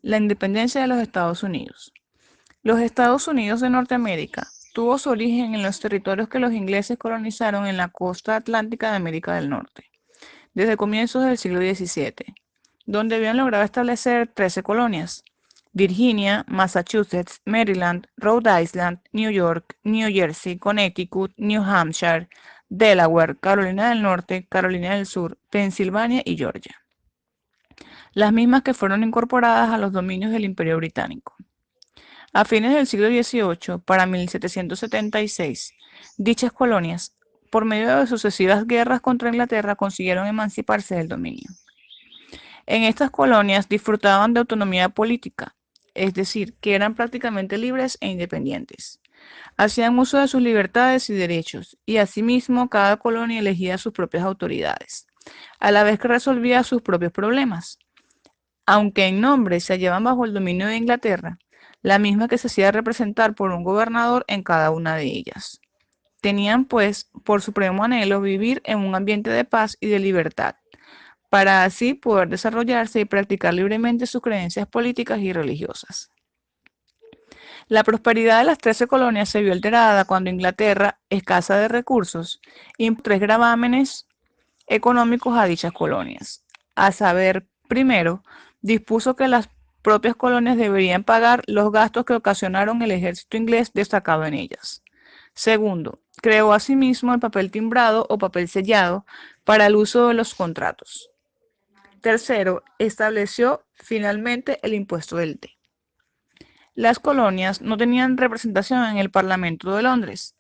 La independencia de los Estados Unidos. Los Estados Unidos de Norteamérica tuvo su origen en los territorios que los ingleses colonizaron en la costa atlántica de América del Norte, desde comienzos del siglo XVII, donde habían logrado establecer 13 colonias: Virginia, Massachusetts, Maryland, Rhode Island, New York, New Jersey, Connecticut, New Hampshire, Delaware, Carolina del Norte, Carolina del Sur, Pensilvania y Georgia, las mismas que fueron incorporadas a los dominios del Imperio Británico. A fines del siglo XVIII, para 1776, dichas colonias, por medio de sucesivas guerras contra Inglaterra, consiguieron emanciparse del dominio. En estas colonias disfrutaban de autonomía política, es decir, que eran prácticamente libres e independientes. Hacían uso de sus libertades y derechos, y asimismo cada colonia elegía sus propias autoridades, a la vez que resolvía sus propios problemas. Aunque en nombre se hallaban bajo el dominio de Inglaterra, la misma que se hacía representar por un gobernador en cada una de ellas. Tenían, pues, por supremo anhelo vivir en un ambiente de paz y de libertad, para así poder desarrollarse y practicar libremente sus creencias políticas y religiosas. La prosperidad de las 13 colonias se vio alterada cuando Inglaterra, escasa de recursos, impuso 3 gravámenes económicos a dichas colonias. A saber, primero, dispuso que las propias colonias deberían pagar los gastos que ocasionaron el ejército inglés destacado en ellas. Segundo, creó asimismo el papel timbrado o papel sellado para el uso de los contratos. Tercero, estableció finalmente el impuesto del té. Las colonias no tenían representación en el Parlamento de Londres,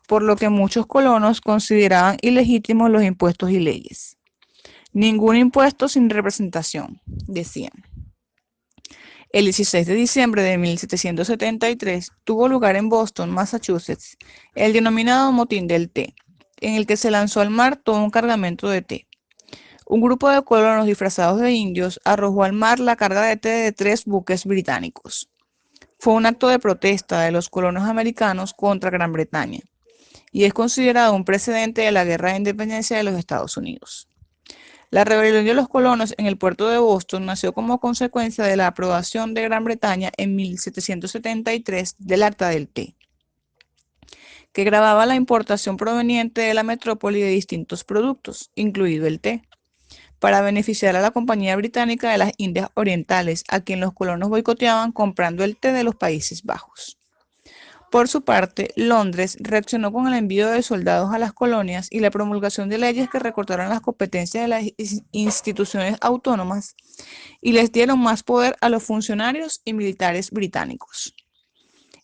por lo que muchos colonos consideraban ilegítimos los impuestos y leyes. Ningún impuesto sin representación, decían. El 16 de diciembre de 1773 tuvo lugar en Boston, Massachusetts, el denominado Motín del Té, en el que se lanzó al mar todo un cargamento de té. Un grupo de colonos disfrazados de indios arrojó al mar la carga de té de 3 buques británicos. Fue un acto de protesta de los colonos americanos contra Gran Bretaña y es considerado un precedente de la Guerra de Independencia de los Estados Unidos. La rebelión de los colonos en el puerto de Boston nació como consecuencia de la aprobación de Gran Bretaña en 1773 del Acta del Té, que gravaba la importación proveniente de la metrópoli de distintos productos, incluido el té, para beneficiar a la Compañía Británica de las Indias Orientales, a quien los colonos boicoteaban comprando el té de los Países Bajos. Por su parte, Londres reaccionó con el envío de soldados a las colonias y la promulgación de leyes que recortaron las competencias de las instituciones autónomas y les dieron más poder a los funcionarios y militares británicos.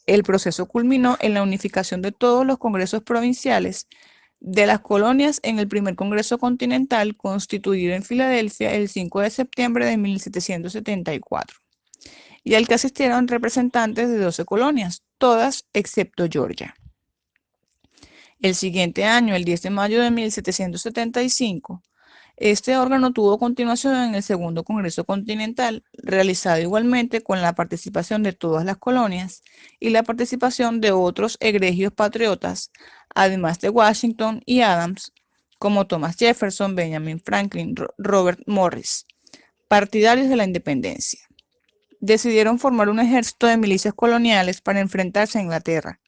El proceso culminó en la unificación de todos los congresos provinciales de las colonias en el primer Congreso Continental, constituido en Filadelfia el 5 de septiembre de 1774, y al que asistieron representantes de 12 colonias, todas excepto Georgia. El siguiente año, el 10 de mayo de 1775, este órgano tuvo continuación en el segundo Congreso Continental, realizado igualmente con la participación de todas las colonias y la participación de otros egregios patriotas, además de Washington y Adams, como Thomas Jefferson, Benjamin Franklin, Robert Morris, partidarios de la independencia. Decidieron formar un ejército de milicias coloniales para enfrentarse a Inglaterra,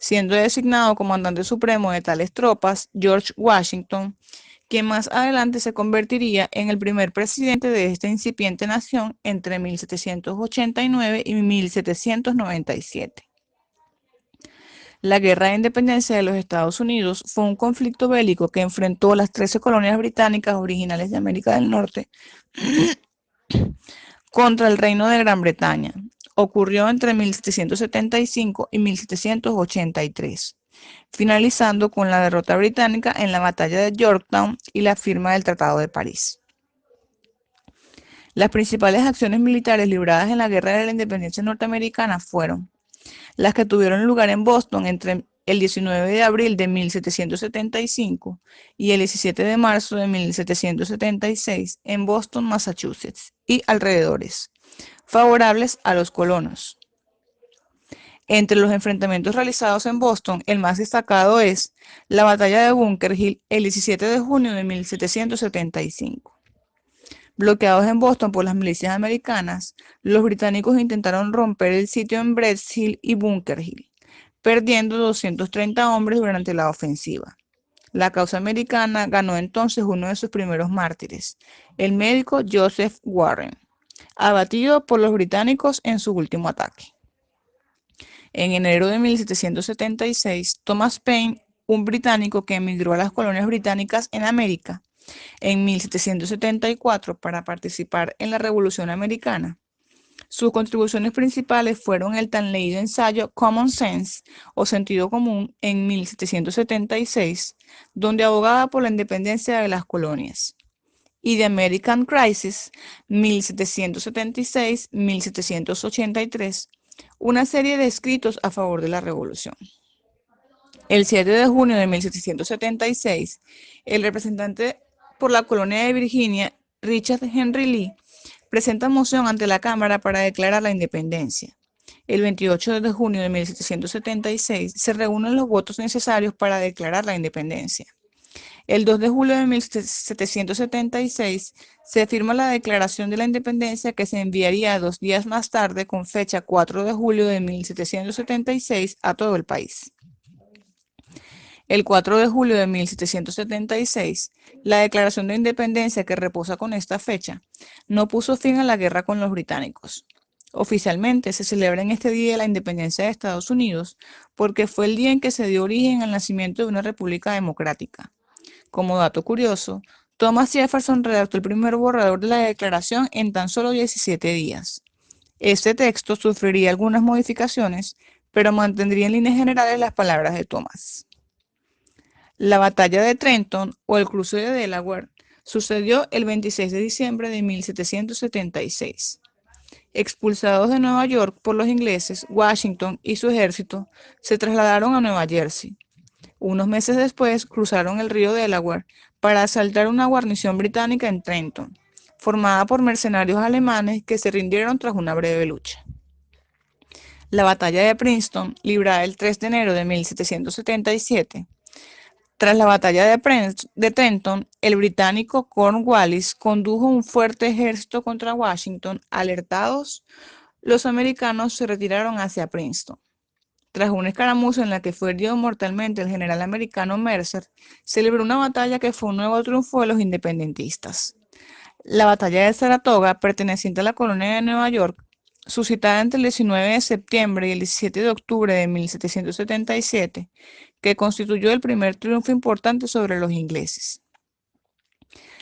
siendo designado comandante supremo de tales tropas George Washington, quien más adelante se convertiría en el primer presidente de esta incipiente nación entre 1789 y 1797. La Guerra de Independencia de los Estados Unidos fue un conflicto bélico que enfrentó las 13 colonias británicas originales de América del Norte contra el Reino de Gran Bretaña. Ocurrió entre 1775 y 1783, finalizando con la derrota británica en la batalla de Yorktown y la firma del Tratado de París. Las principales acciones militares libradas en la Guerra de la Independencia norteamericana fueron las que tuvieron lugar en Boston entre el 19 de abril de 1775 y el 17 de marzo de 1776 en Boston, Massachusetts y alrededores, favorables a los colonos. Entre los enfrentamientos realizados en Boston, el más destacado es la batalla de Bunker Hill el 17 de junio de 1775. Bloqueados en Boston por las milicias americanas, los británicos intentaron romper el sitio en Bretz Hill y Bunker Hill, perdiendo 230 hombres durante la ofensiva. La causa americana ganó entonces uno de sus primeros mártires, el médico Joseph Warren, abatido por los británicos en su último ataque. En enero de 1776, Thomas Paine, un británico que emigró a las colonias británicas en América en 1774 para participar en la Revolución Americana. Sus contribuciones principales fueron el tan leído ensayo Common Sense o Sentido Común en 1776, donde abogaba por la independencia de las colonias, y The American Crisis 1776-1783, una serie de escritos a favor de la revolución. El 7 de junio de 1776, el representante por la colonia de Virginia, Richard Henry Lee, presenta moción ante la Cámara para declarar la independencia. El 28 de junio de 1776 se reúnen los votos necesarios para declarar la independencia. El 2 de julio de 1776 se firma la Declaración de la Independencia, que se enviaría 2 días más tarde, con fecha 4 de julio de 1776, a todo el país. El 4 de julio de 1776, la Declaración de Independencia, que reposa con esta fecha, no puso fin a la guerra con los británicos. Oficialmente se celebra en este día la independencia de Estados Unidos porque fue el día en que se dio origen al nacimiento de una república democrática. Como dato curioso, Thomas Jefferson redactó el primer borrador de la declaración en tan solo 17 días. Este texto sufriría algunas modificaciones, pero mantendría en líneas generales las palabras de Thomas. La batalla de Trenton o el cruce de Delaware sucedió el 26 de diciembre de 1776. Expulsados de Nueva York por los ingleses, Washington y su ejército se trasladaron a Nueva Jersey. Unos meses después cruzaron el río Delaware para asaltar una guarnición británica en Trenton, formada por mercenarios alemanes que se rindieron tras una breve lucha. La batalla de Princeton, librada el 3 de enero de 1777, tras la batalla de Trenton, el británico Cornwallis condujo un fuerte ejército contra Washington. Alertados, los americanos se retiraron hacia Princeton. Tras una escaramuza en la que fue herido mortalmente el general americano Mercer, se libró una batalla que fue un nuevo triunfo de los independentistas. La batalla de Saratoga, perteneciente a la colonia de Nueva York, suscitada entre el 19 de septiembre y el 17 de octubre de 1777, que constituyó el primer triunfo importante sobre los ingleses.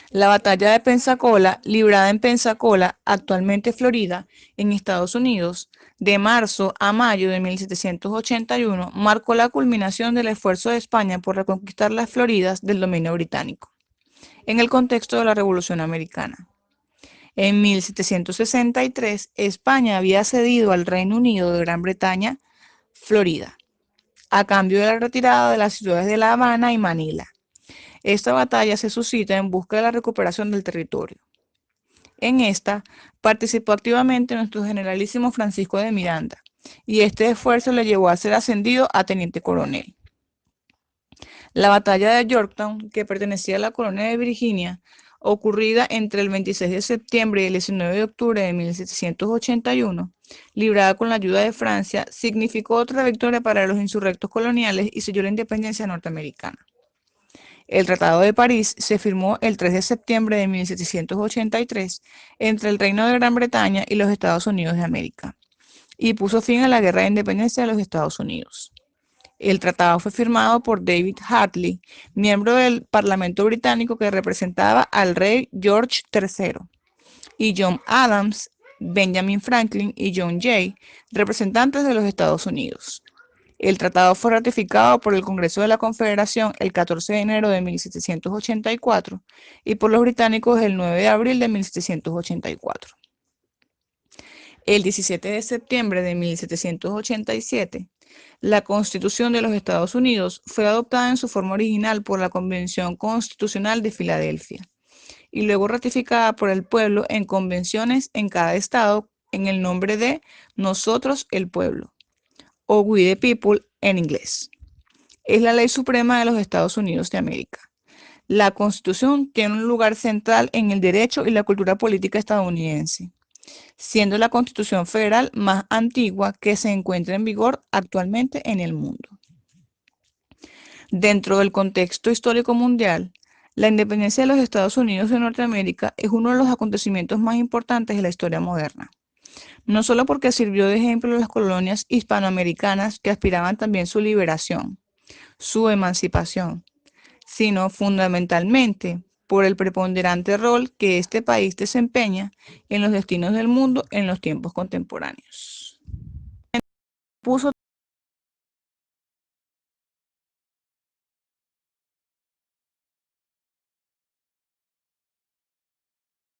La batalla de Pensacola, librada en Pensacola, actualmente Florida, en Estados Unidos, de marzo a mayo de 1781, marcó la culminación del esfuerzo de España por reconquistar las Floridas del dominio británico, en el contexto de la Revolución Americana. En 1763, España había cedido al Reino Unido de Gran Bretaña Florida, a cambio de la retirada de las ciudades de La Habana y Manila. Esta batalla se suscita en busca de la recuperación del territorio. En esta participó activamente nuestro generalísimo Francisco de Miranda, y este esfuerzo le llevó a ser ascendido a teniente coronel. La batalla de Yorktown, que pertenecía a la colonia de Virginia, ocurrida entre el 26 de septiembre y el 19 de octubre de 1781, librada con la ayuda de Francia, significó otra victoria para los insurrectos coloniales y selló la independencia norteamericana. El Tratado de París se firmó el 3 de septiembre de 1783 entre el Reino de Gran Bretaña y los Estados Unidos de América, y puso fin a la Guerra de Independencia de los Estados Unidos. El tratado fue firmado por David Hartley, miembro del Parlamento británico que representaba al rey George III, y John Adams, Benjamin Franklin y John Jay, representantes de los Estados Unidos. El tratado fue ratificado por el Congreso de la Confederación el 14 de enero de 1784 y por los británicos el 9 de abril de 1784. El 17 de septiembre de 1787, la Constitución de los Estados Unidos fue adoptada en su forma original por la Convención Constitucional de Filadelfia y luego ratificada por el pueblo en convenciones en cada estado en el nombre de Nosotros el Pueblo, o We the People en inglés. Es la ley suprema de los Estados Unidos de América. La Constitución tiene un lugar central en el derecho y la cultura política estadounidense, siendo la Constitución federal más antigua que se encuentra en vigor actualmente en el mundo. Dentro del contexto histórico mundial, la independencia de los Estados Unidos de Norteamérica es uno de los acontecimientos más importantes de la historia moderna, no solo porque sirvió de ejemplo a las colonias hispanoamericanas que aspiraban también a su liberación, su emancipación, sino fundamentalmente por el preponderante rol que este país desempeña en los destinos del mundo en los tiempos contemporáneos. Puso